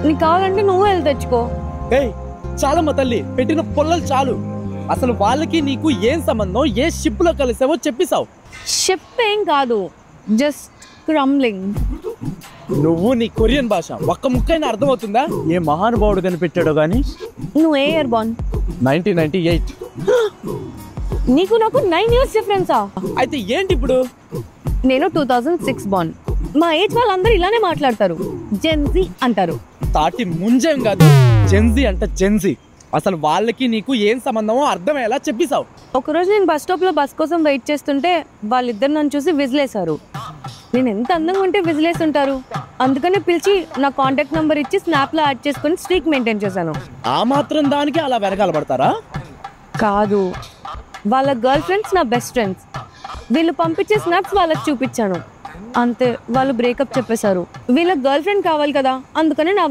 నీకు కావాలంటే నువ్వు వెళ్ళి తెచ్చుకో. ఏయ్ చాలమ్మ తల్లి, పెట్టిన పొల్లలు చాలు. అసలు వాళ్ళకి నీకు ఏం సంబంధం? ఏ షిప్ లో కలిసావో చెప్పిసావు. షిప్ ఏం కాదు, జస్ట్ క్రమ్లింగ్. నువ్వు నీ కొరియన్ భాష ఒక్క ముక్కైనా అర్థమవుతుందా? ఏ మహానుభావుడు కనిపెట్టాడో గానీ. నువ్వు ఏ ఇయర్ బార్న్? 1998. నీకు నాకు 9 years డిఫరెన్సా? అయితే ఏంటి ఇప్పుడు? నేను 2006 బార్న్. మా ఏజ్ వాళ్ళందరూ ఇలానే మాట్లాడతారు, జెన్జీ అంటారు. తాటి ముంజేం కాదు, జెన్జీ అంట జెన్జీ. అసలు వాళ్ళకి నీకు ఏం సంబంధమో అర్థమయ్యేలా చెప్పిసావు. ఒకరోజు నేను బస్ స్టాప్ లో బస్ కోసం వెయిట్ చేస్తుంటే వాళ్ళిద్దరు నన్ను చూసి విజిలేశారు. నేను ఎంత అందంగా ఉంటే విజిలేసి ఉంటారు, అందుకనే పిలిచి నా కాంటాక్ట్ నెంబర్ ఇచ్చి స్నాప్ లో యాడ్ చేసుకుని స్ట్రీక్ మెయింటైన్ చేశాను. ఆ మాత్రం దానికి అలా వెనకాల పడతారా? కాదు, వాళ్ళ గర్ల్ ఫ్రెండ్స్ నా బెస్ట్ ఫ్రెండ్స్. వీళ్ళు పంపించే స్నాప్స్ వాళ్ళకి చూపించాను, అంతే. వాళ్ళు బ్రేకప్ చెప్పేశారు. వీళ్ళ గర్ల్ ఫ్రెండ్ కావాలి కదా, అందుకని నా